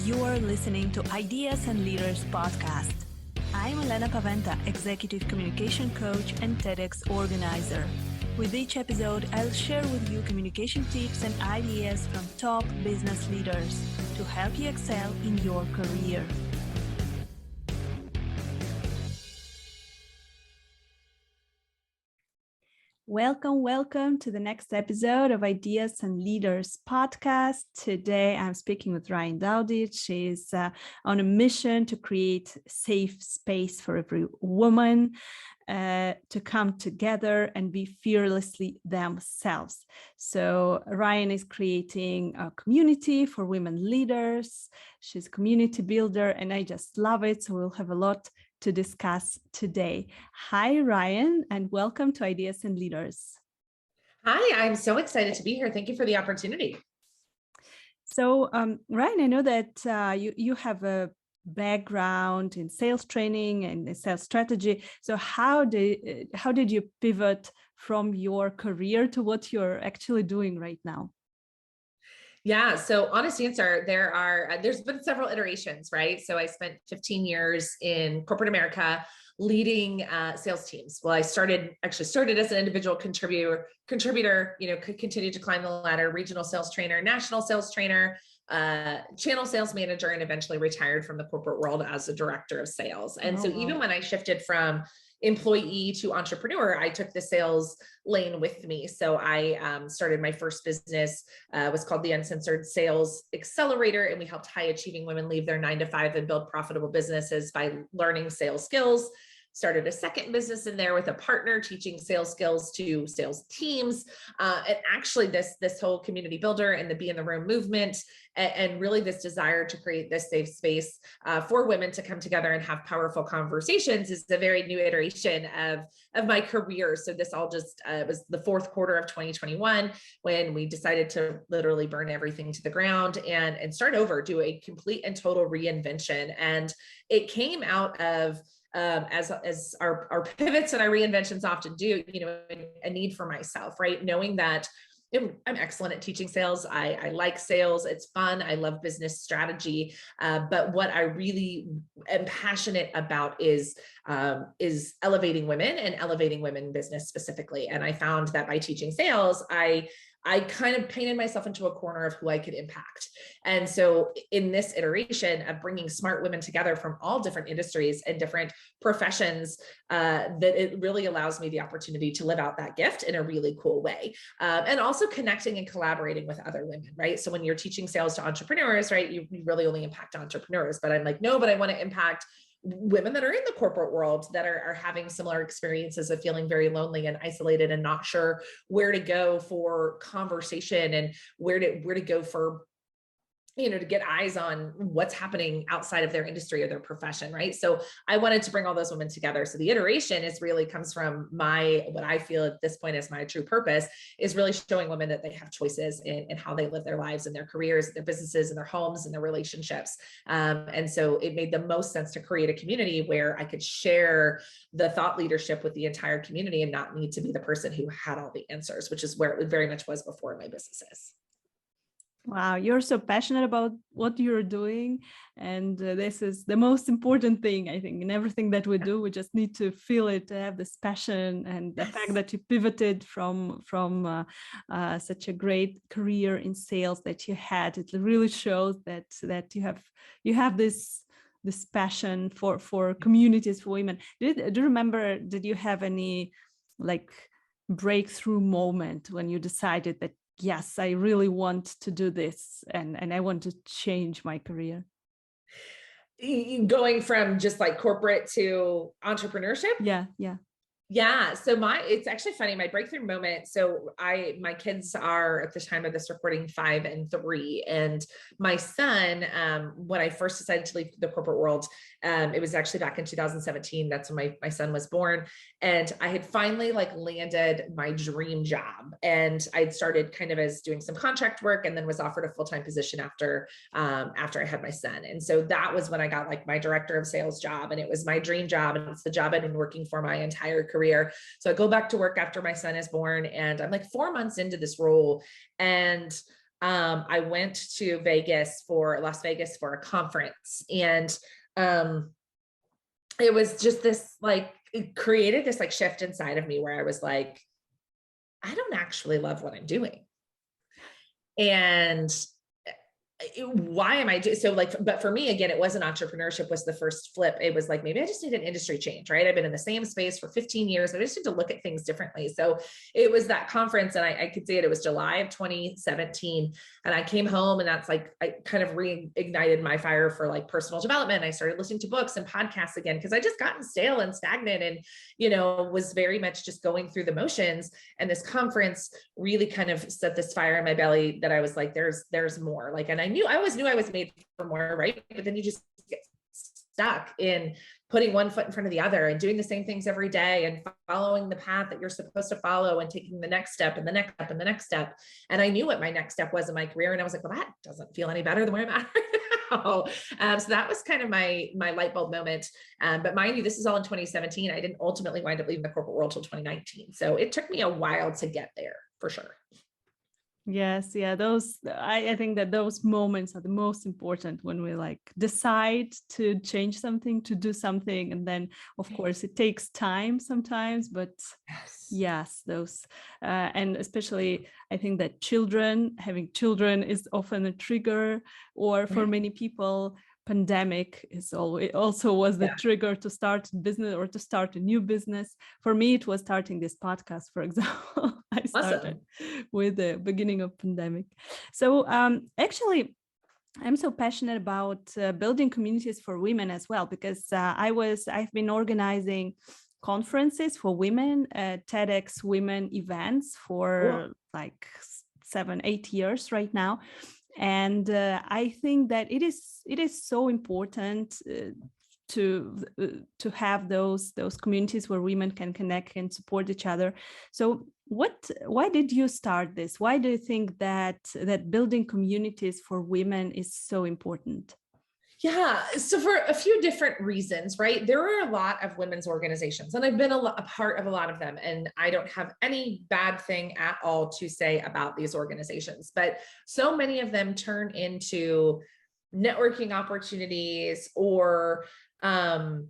You're listening to Ideas and Leaders podcast. I'm Elena Paweta, Executive Communication Coach and TEDx organizer. With each episode, I'll share with you communication tips and ideas from top business leaders to help you excel in your career. Welcome to the next episode of Ideas and Leaders podcast. Today, I'm speaking with Ryann Dowdy. She's on a mission to create a safe space for every woman to come together and be fearlessly themselves. So Ryann is creating a community for women leaders. She's a community builder, and I just love it. So we'll have a lot to discuss today. Hi, Ryann, and welcome to Ideas and Leaders. Hi, I'm so excited to be here. Thank you for the opportunity. So, Ryann, I know that you have a background in sales training and sales strategy. So, how did you pivot from your career to what you're actually doing right now? Yeah, so honest answer, there's been several iterations, right? So I spent 15 years in corporate America leading sales teams. Well, I started as an individual contributor, could continue to climb the ladder, regional sales trainer, national sales trainer, channel sales manager, and eventually retired from the corporate world as a director of sales. And even when I shifted from employee to entrepreneur, I took the sales lane with me. So I started my first business, was called the Uncensored Sales Accelerator. And we helped high achieving women leave their 9-to-5 and build profitable businesses by learning sales skills. Started a second business in there with a partner teaching sales skills to sales teams. And actually this whole community builder and the Be in the Room movement and really this desire to create this safe space for women to come together and have powerful conversations is a very new iteration of my career. So this all just was the fourth quarter of 2021 when we decided to literally burn everything to the ground and start over, do a complete and total reinvention. And it came out of as our pivots and our reinventions often do, a need for myself, right? Knowing that I'm excellent at teaching sales. I like sales. It's fun. I love business strategy. But what I really am passionate about is elevating women and elevating women in business specifically. And I found that by teaching sales, I kind of painted myself into a corner of who I could impact. And so in this iteration of bringing smart women together from all different industries and different professions, that it really allows me the opportunity to live out that gift in a really cool way. And also connecting and collaborating with other women, right? So when you're teaching sales to entrepreneurs, right, you really only impact entrepreneurs, but I'm like, no, but I want to impact women that are in the corporate world that are having similar experiences of feeling very lonely and isolated and not sure where to go for conversation and where to go for, to get eyes on what's happening outside of their industry or their profession, right? So I wanted to bring all those women together. So the iteration really comes from what I feel at this point is my true purpose is really showing women that they have choices in how they live their lives and their careers, their businesses and their homes and their relationships. And so it made the most sense to create a community where I could share the thought leadership with the entire community and not need to be the person who had all the answers, which is where it very much was before my businesses. Wow, you're so passionate about what you're doing. And this is the most important thing, I think, in everything that we do. We just need to feel it, to have this passion. And the fact that you pivoted from such a great career in sales that you had, it really shows that you have this passion for communities, for women. Do you remember, did you have any breakthrough moment when you decided that, yes, I really want to do this and I want to change my career? Going from just like corporate to entrepreneurship? Yeah. Yeah. So it's actually funny, my breakthrough moment. So my kids are at the time of this recording 5 and 3. And my son, when I first decided to leave the corporate world, it was actually back in 2017. That's when my son was born. And I had finally landed my dream job. And I'd started kind of as doing some contract work and then was offered a full-time position after I had my son. And so that was when I got my director of sales job, and it was my dream job. And it's the job I've been working for my entire career. So I go back to work after my son is born, and I'm 4 months into this role, and I went to Las Vegas for a conference, and it was just this, like, it created this like shift inside of me where I was like, I don't actually love what I'm doing. And why am I doing so? Like, but for me, again, it wasn't entrepreneurship was the first flip. It was like, maybe I just need an industry change, right? I've been in the same space for 15 years. I just need to look at things differently. So it was that conference, and I could see it. It was July of 2017. And I came home, and that's like, I kind of reignited my fire for like personal development. I started listening to books and podcasts again, because I just gotten stale and stagnant, and, was very much just going through the motions. And this conference really kind of set this fire in my belly that I was like, there's more. Like, and I always knew I was made for more, right? But then you just get stuck in putting one foot in front of the other and doing the same things every day and following the path that you're supposed to follow and taking the next step and the next step and the next step. And I knew what my next step was in my career. And I was like, well, that doesn't feel any better than where I'm at right now. So that was kind of my light bulb moment. But mind you, this is all in 2017. I didn't ultimately wind up leaving the corporate world till 2019. So it took me a while to get there, for sure. Yes, yeah, I think that those moments are the most important when we like decide to change something, to do something, and then of course it takes time sometimes, but yes, those and especially I think that having children is often a trigger, or for many people pandemic also was the trigger to start business or to start a new business. For me, it was starting this podcast, for example. I started with the beginning of pandemic. So actually, I'm so passionate about building communities for women as well, because I've been organizing conferences for women, TEDx women events for like 7-8 years right now. And I think that it is so important to have those communities where women can connect and support each other. So why did you start this? Why do you think that building communities for women is so important? Yeah, so for a few different reasons, right? There are a lot of women's organizations, and I've been a part of a lot of them, and I don't have any bad thing at all to say about these organizations, but so many of them turn into networking opportunities, or I'm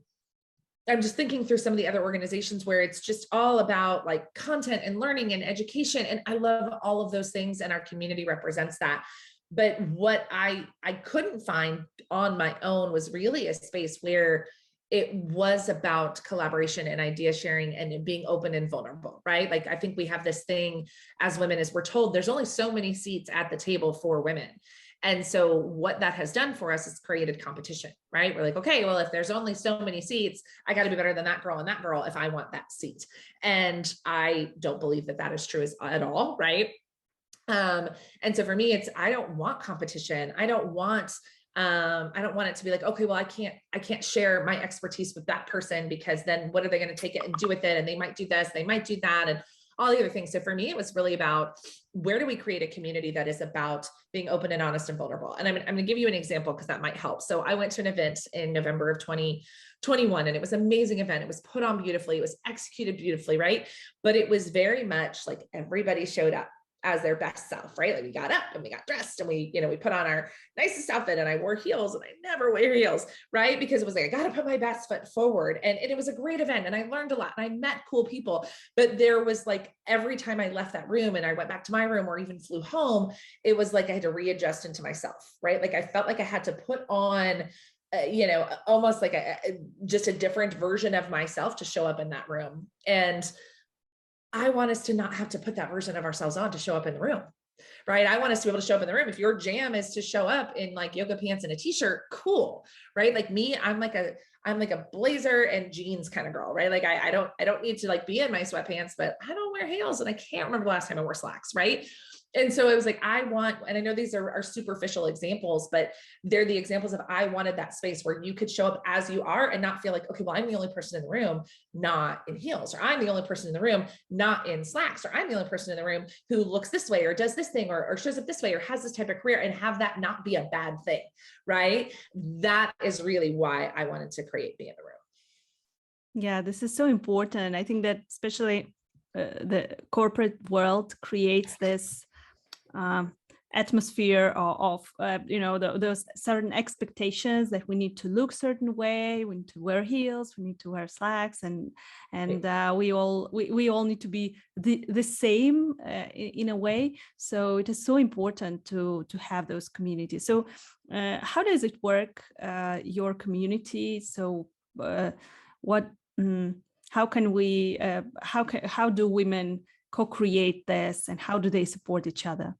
just thinking through some of the other organizations where it's just all about like content and learning and education. And I love all of those things, and our community represents that. But what I couldn't find on my own was really a space where it was about collaboration and idea sharing and being open and vulnerable, right? Like, I think we have this thing as women, as we're told, there's only so many seats at the table for women. And so what that has done for us is created competition, right? We're like, okay, well, if there's only so many seats, I got to be better than that girl and that girl if I want that seat. And I don't believe that that is true at all, right? And so for me, I don't want competition. I don't want it to be like, okay, well, I can't share my expertise with that person, because then what are they going to take it and do with it? And they might do this, they might do that, and all the other things. So for me, it was really about, where do we create a community that is about being open and honest and vulnerable? And I'm going to give you an example, because that might help. So I went to an event in November of 2021, and it was an amazing event. It was put on beautifully. It was executed beautifully, right? But it was very much like everybody showed up as their best self, right? Like, we got up and we got dressed and we put on our nicest outfit, and I wore heels, and I never wear heels, right? Because it was like, I got to put my best foot forward. And it was a great event, and I learned a lot, and I met cool people. But there was like, every time I left that room and I went back to my room or even flew home, it was like I had to readjust into myself, right? Like, I felt like I had to put on almost like just a different version of myself to show up in that room. And I want us to not have to put that version of ourselves on to show up in the room, right? I want us to be able to show up in the room. If your jam is to show up in like yoga pants and a t-shirt, cool, right? Like me, I'm like a blazer and jeans kind of girl, right? Like I don't need to like be in my sweatpants, but I don't wear heels, and I can't remember the last time I wore slacks, right? And so it was like, and I know these are superficial examples, but they're the examples of, I wanted that space where you could show up as you are and not feel like, okay, well, I'm the only person in the room not in heels, or I'm the only person in the room not in slacks, or I'm the only person in the room who looks this way or does this thing or shows up this way or has this type of career, and have that not be a bad thing, right? That is really why I wanted to create Be in the Room. Yeah, this is so important. I think that especially the corporate world creates this atmosphere of those certain expectations that we need to look certain way, we need to wear heels, we need to wear slacks, and we all need to be the same in a way. So it is so important to have those communities. So how does it work, your community? So what how can we how do women co-create this, and how do they support each other?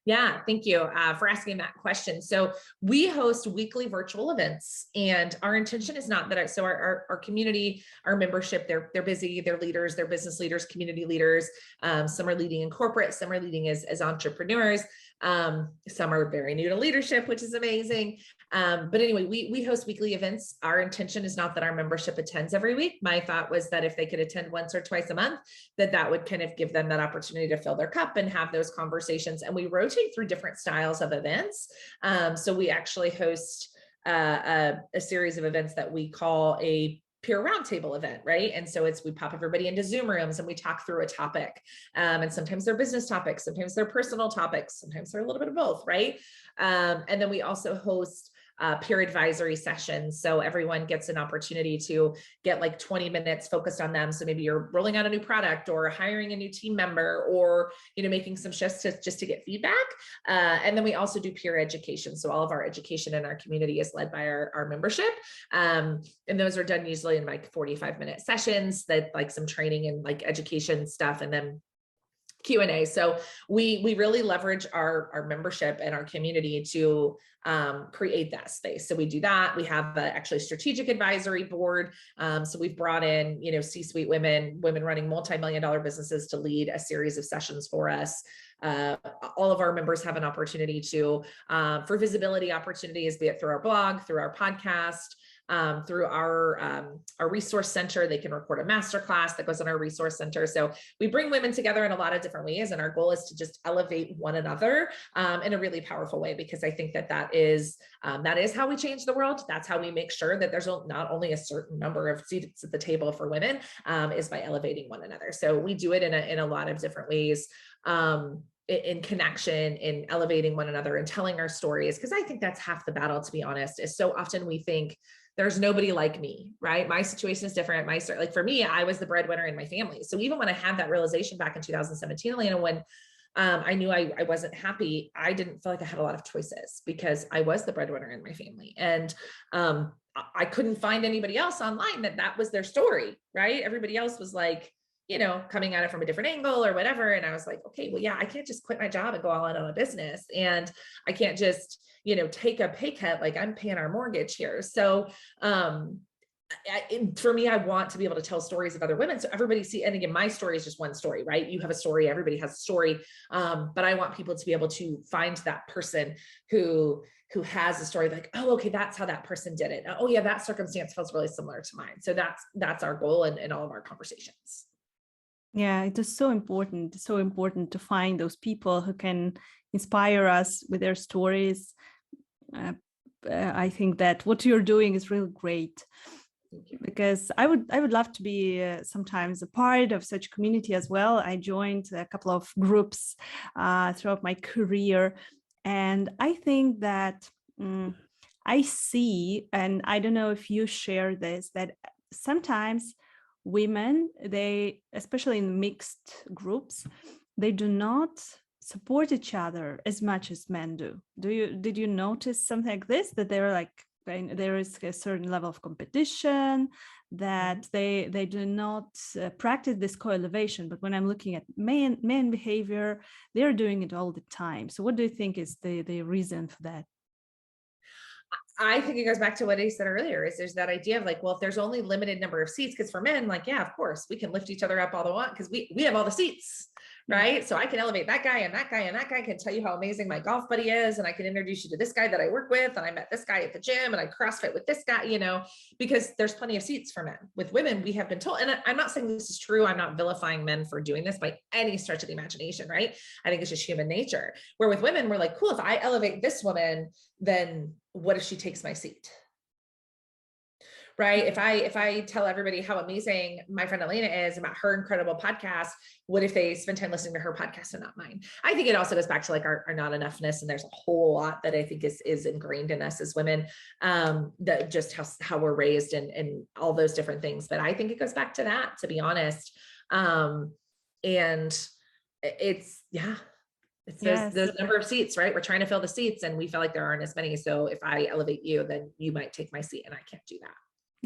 Yeah, thank you for asking that question. So we host weekly virtual events, and our intention is not that our community, our membership, they're busy, they're leaders, they're business leaders, community leaders. Some are leading in corporate, some are leading as entrepreneurs. Some are very new to leadership, which is amazing. But anyway, we host weekly events. Our intention is not that our membership attends every week. My thought was that if they could attend once or twice a month, that would kind of give them that opportunity to fill their cup and have those conversations. And we rotate through different styles of events. So we actually host a series of events that we call a peer roundtable event, right? And so we pop everybody into Zoom rooms and we talk through a topic. And sometimes they're business topics, sometimes they're personal topics, sometimes they're a little bit of both, right? And then we also host peer advisory sessions. So everyone gets an opportunity to get like 20 minutes focused on them. So maybe you're rolling out a new product or hiring a new team member, or, making some shifts just to get feedback. And then we also do peer education. So all of our education in our community is led by our membership. And those are done usually in like 45-minute sessions, that like some training and like education stuff, and then Q&A. So we really leverage our membership and our community to create that space. So we do that. We have actually a strategic advisory board. So we've brought in, C-suite women running multi-million-dollar businesses to lead a series of sessions for us. All of our members have an opportunity for visibility opportunities, be it through our blog, through our podcast, through our resource center. They can record a masterclass that goes on our resource center. So we bring women together in a lot of different ways, and our goal is to just elevate one another in a really powerful way, because I think that is how we change the world. That's how we make sure that there's not only a certain number of seats at the table for women, is by elevating one another. So we do it in a lot of different ways. In connection, in elevating one another and telling our stories. Because I think that's half the battle, to be honest, is so often we think there's nobody like me, right? My situation is different. Like for me, I was the breadwinner in my family. So even when I had that realization back in 2017, Elena, when I knew I wasn't happy, I didn't feel like I had a lot of choices, because I was the breadwinner in my family. And I couldn't find anybody else online that was their story, right? Everybody else was like, coming at it from a different angle or whatever. And I was like, okay, well, yeah, I can't just quit my job and go all in on a business. And I can't just, take a pay cut. Like, I'm paying our mortgage here. So, for me, I want to be able to tell stories of other women. So everybody and again, my story is just one story, right? You have a story, everybody has a story. But I want people to be able to find that person who has a story like, oh, okay, that's how that person did it. Oh yeah, that circumstance feels really similar to mine. So that's our goal in all of our conversations. Yeah, it is so important to find those people who can inspire us with their stories. I think that what you're doing is really great, because I would love to be sometimes a part of such community as well. I joined a couple of groups throughout my career, and I think that I see, and I don't know if you share this, that sometimes women, they, especially in mixed groups, they do not support each other as much as men do. Did you notice something like this, that they're like, there is a certain level of competition, that they do not practice this co-elevation? But when I'm looking at men behavior, they're doing it all the time. So what do you think is the reason for that? I think it goes back to what I said earlier, is there's that idea of like, well, if there's only limited number of seats, because for men, like, yeah, of course, we can lift each other up all they want because we have all the seats, right? So I can elevate that guy, and that guy, and that guy can tell you how amazing my golf buddy is. And I can introduce you to this guy that I work with. And I met this guy at the gym, and I CrossFit with this guy, because there's plenty of seats for men. With women, we have been told, and I'm not saying this is true, I'm not vilifying men for doing this by any stretch of the imagination, right? I think it's just human nature. Where with women, we're like, cool, if I elevate this woman, then what if she takes my seat? right? If I tell everybody how amazing my friend Elena is about her incredible podcast, what if they spend time listening to her podcast and not mine? I think it also goes back to like our not enoughness. And there's a whole lot that I think is ingrained in us as women, that just how we're raised and all those different things. But I think it goes back to that, to be honest. And it's, it's Yes. those number of seats, right? We're trying to fill the seats and we feel like there aren't as many. So if I elevate you, then you might take my seat, and I can't do that.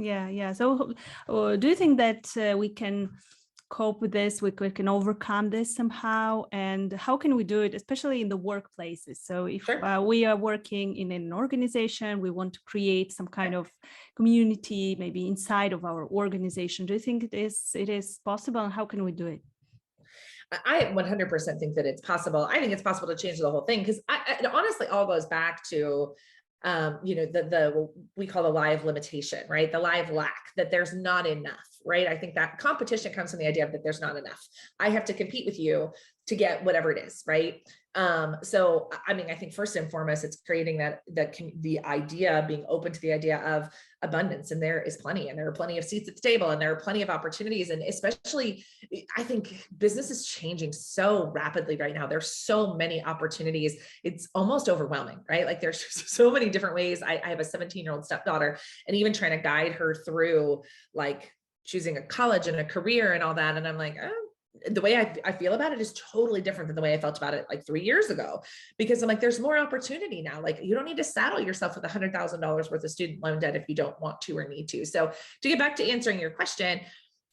Yeah. So do you think that we can cope with this? We can overcome this somehow? And how can we do it, especially in the workplaces? So if we are working in an organization, we want to create some kind of community, maybe inside of our organization. Do you think it is possible? And how can we do it? I 100% think that it's possible. I think it's possible to change the whole thing, because it honestly all goes back to, we call the lie of limitation, right? The lie of lack, that there's not enough, right? I think that competition comes from the idea that there's not enough. I have to compete with you to get whatever it is, right? So, I mean, I think first and foremost, it's creating the idea, being open to the idea of abundance, and there is plenty, and there are plenty of seats at the table, and there are plenty of opportunities. And especially, I think business is changing so rapidly right now. There's so many opportunities. It's almost overwhelming, right? Like there's so many different ways. I have a 17-year-old stepdaughter, and even trying to guide her through like choosing a college and a career and all that. And I'm like, the way I feel about it is totally different than the way I felt about it like 3 years ago, because I'm like, there's more opportunity now. Like you don't need to saddle yourself with $100,000 worth of student loan debt if you don't want to or need to. So to get back to answering your question,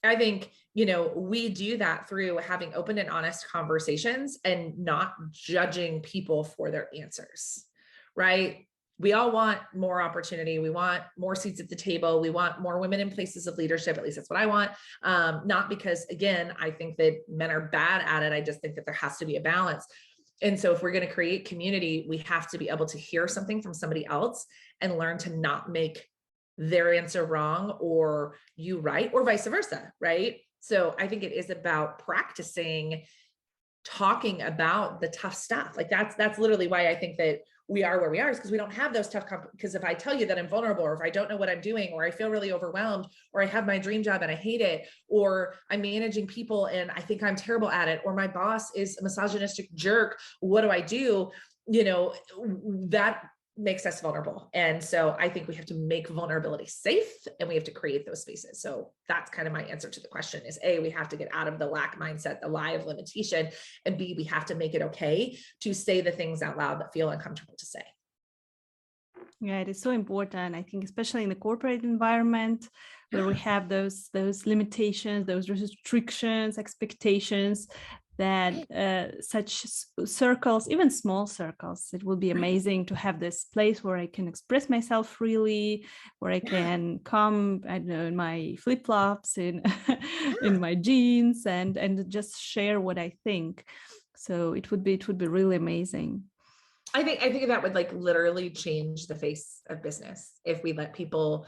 I think, we do that through having open and honest conversations and not judging people for their answers, right? We all want more opportunity. We want more seats at the table. We want more women in places of leadership. At least that's what I want. Not because, again, I think that men are bad at it. I just think that there has to be a balance. And so if we're going to create community, we have to be able to hear something from somebody else and learn to not make their answer wrong or you right, or vice versa, right? So I think it is about practicing talking about the tough stuff. Like that's literally why I think that we are where we are, is because we don't have those tough, because if I tell you that I'm vulnerable, or if I don't know what I'm doing, or I feel really overwhelmed, or I have my dream job and I hate it, or I'm managing people and I think I'm terrible at it, or my boss is a misogynistic jerk, what do I do? That makes us vulnerable. And so I think we have to make vulnerability safe, and we have to create those spaces. So that's kind of my answer to the question is A, we have to get out of the lack mindset, the lie of limitation, and B, we have to make it okay to say the things out loud that feel uncomfortable to say. Yeah, it is so important. I think, especially in the corporate environment where we have those limitations, those restrictions, expectations, that such circles, even small circles, it would be amazing to have this place where I can express myself freely, where I can come, I don't know, in my flip-flops, in my jeans, and just share what I think. So it would be really amazing. I think that would like literally change the face of business if we let people,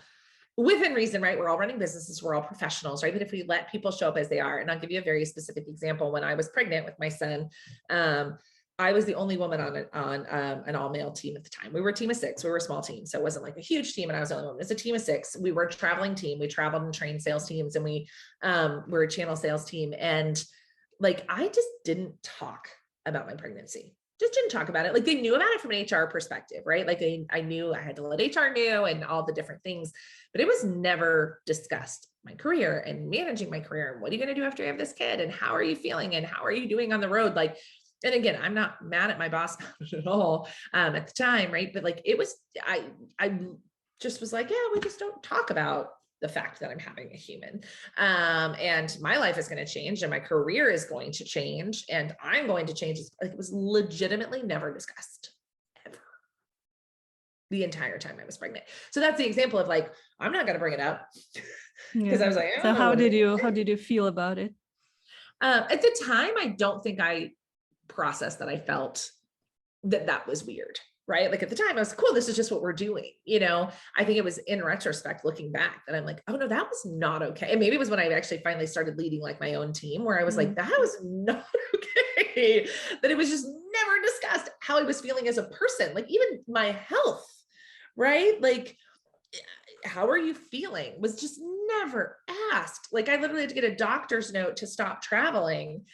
within reason, right? We're all running businesses, we're all professionals, right? But if we let people show up as they are, and I'll give you a very specific example. When I was pregnant with my son, I was the only woman on an all-male team at the time. We were a team of 6. We were a small team, so it wasn't like a huge team, and I was the only woman. It's a team of 6. We were a traveling team. We traveled and trained sales teams, and we were a channel sales team. And like, I just didn't talk about my pregnancy. Just didn't talk about it. Like, they knew about it from an HR perspective, right? Like I knew I had to let HR know and all the different things, but it was never discussed. My career and managing my career, and what are you going to do after you have this kid, and how are you feeling, and how are you doing on the road? Like, and again, I'm not mad at my boss at all at the time, right? But like, it was, I just was like, yeah, we just don't talk about the fact that I'm having a human, and my life is going to change, and my career is going to change, and I'm going to change. It was legitimately never discussed ever the entire time I was pregnant. So that's the example of like, I'm not going to bring it up because I was like, so how did you feel about it? At the time, I don't think I processed that I felt that was weird. Right? Like at the time I was cool. This is just what we're doing. I think it was in retrospect, looking back, that I'm like, oh no, that was not okay. And maybe it was when I actually finally started leading like my own team, where I was like, that was not okay. That it was just never discussed how I was feeling as a person, like even my health, right? Like how are you feeling? Was just never asked. Like I literally had to get a doctor's note to stop traveling,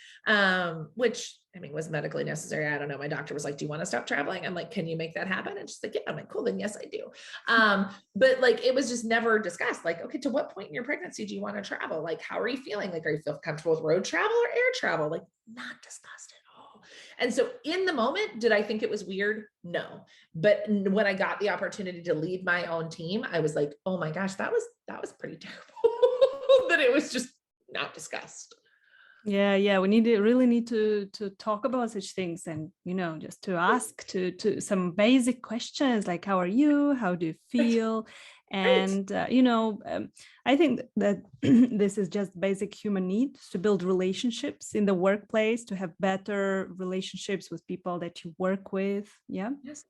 which I mean, was medically necessary. I don't know. My doctor was like, do you want to stop traveling? I'm like, can you make that happen? And she's like, yeah. I'm like, cool, then yes, I do. But like, it was just never discussed. Like, okay, to what point in your pregnancy do you want to travel? Like, how are you feeling? Like, are you feel comfortable with road travel or air travel? Like, not discussed at all. And so in the moment, did I think it was weird? No. But when I got the opportunity to lead my own team, I was like, oh my gosh, that was pretty terrible that it was just not discussed. Yeah, we really need to talk about such things, and just to ask to some basic questions like, how are you? How do you feel? And I think that this is just basic human needs to build relationships in the workplace, to have better relationships with people that you work with. Yeah. Yes.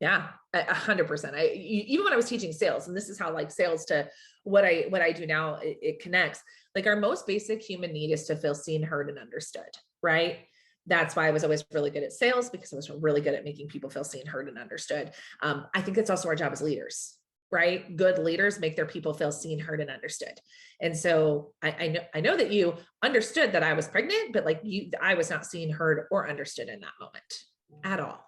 Yeah, 100%. Even when I was teaching sales, and this is how like sales to what I do now, it connects. Like our most basic human need is to feel seen, heard, and understood, right? That's why I was always really good at sales, because I was really good at making people feel seen, heard, and understood. I think that's also our job as leaders, right? Good leaders make their people feel seen, heard, and understood. And so I know that you understood that I was pregnant, but like I was not seen, heard, or understood in that moment at all.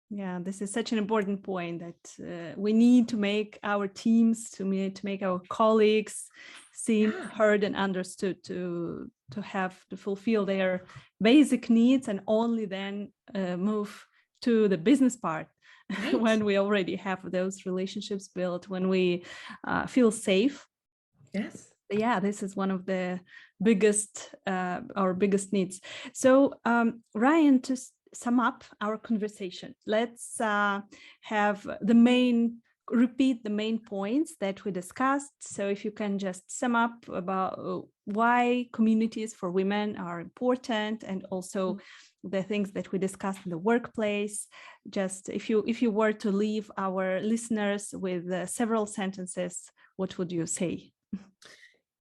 Yeah, this is such an important point, that we need to make our teams, to make our colleagues seen, heard, and understood, to fulfill their basic needs, and only then move to the business part. Right. When we already have those relationships built, when we feel safe. Yes. Yeah, this is one of the our biggest needs. So Ryann, to sum up our conversation, let's repeat the main points that we discussed. So if you can just sum up about why communities for women are important, and also the things that we discussed in the workplace. Just if you were to leave our listeners with several sentences, what would you say?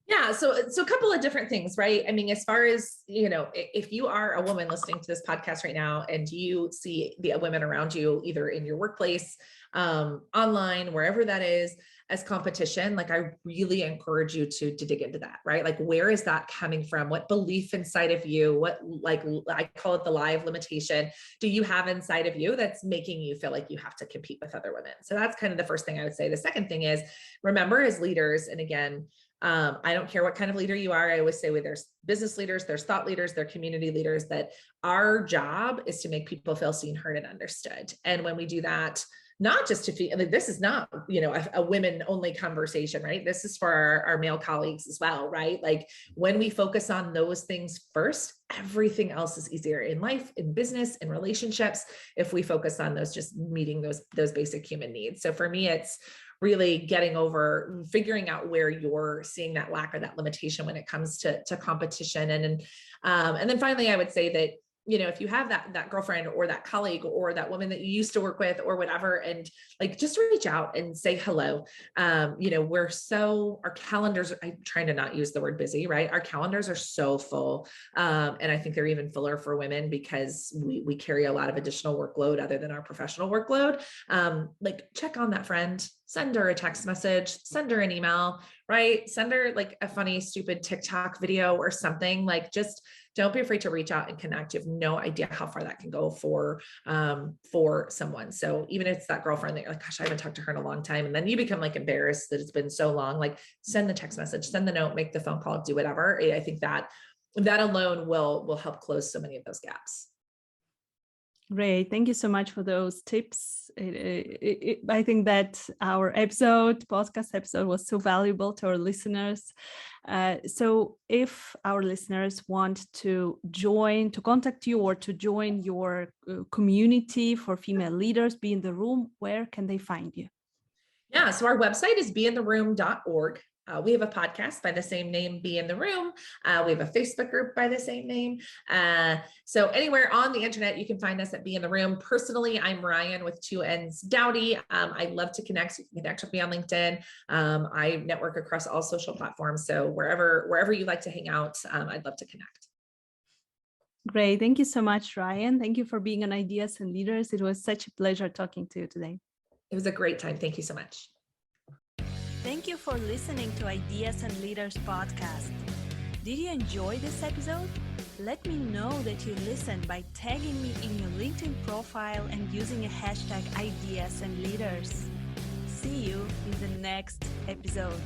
Yeah. So a couple of different things, right? I mean, as far as, if you are a woman listening to this podcast right now, and you see the women around you, either in your workplace, online, wherever that is, as competition, like I really encourage you to dig into that, right? Like, where is that coming from? What belief inside of you, what, like, I call it the lie of limitation, do you have inside of you that's making you feel like you have to compete with other women? So that's kind of the first thing I would say. The second thing is, remember, as leaders, and again, I don't care what kind of leader you are. I always say, there's business leaders, there's thought leaders, there's community leaders, that our job is to make people feel seen, heard, and understood. And when we do that, not just to feel, this is not, a women only conversation, right? This is for our male colleagues as well, right? Like when we focus on those things first, everything else is easier in life, in business, in relationships, if we focus on those, just meeting those basic human needs. So for me, it's really figuring out where you're seeing that lack or that limitation when it comes to competition. And then finally, I would say that, if you have that girlfriend or that colleague or that woman that you used to work with or whatever, and like, just reach out and say hello. Our calendars, I'm trying to not use the word busy, right? Our calendars are so full. And I think they're even fuller for women, because we carry a lot of additional workload other than our professional workload. Like, check on that friend, send her a text message, send her an email, right? Send her like a funny, stupid TikTok video or something. Like, just don't be afraid to reach out and connect. You have no idea how far that can go for someone. So even if it's that girlfriend that you're like, gosh, I haven't talked to her in a long time, and then you become like embarrassed that it's been so long, like, send the text message, send the note, make the phone call, do whatever. I think that alone will help close so many of those gaps. Great. Thank you so much for those tips. I think that our podcast episode was so valuable to our listeners. So if our listeners want to contact you, or to join your community for female leaders, Be in the Room, where can they find you? Yeah, so our website is beintheroom.org. We have a podcast by the same name, Be in the Room. We have a Facebook group by the same name. So anywhere on the internet, you can find us at Be in the Room. Personally, I'm Ryann with 2 N's Dowdy. I love to connect. You can connect with me on LinkedIn. I network across all social platforms. So wherever you like to hang out, I'd love to connect. Great. Thank you so much, Ryann. Thank you for being on Ideas and Leaders. It was such a pleasure talking to you today. It was a great time. Thank you so much. Thank you for listening to Ideas and Leaders podcast. Did you enjoy this episode? Let me know that you listened by tagging me in your LinkedIn profile and using a hashtag Ideas and Leaders. See you in the next episode.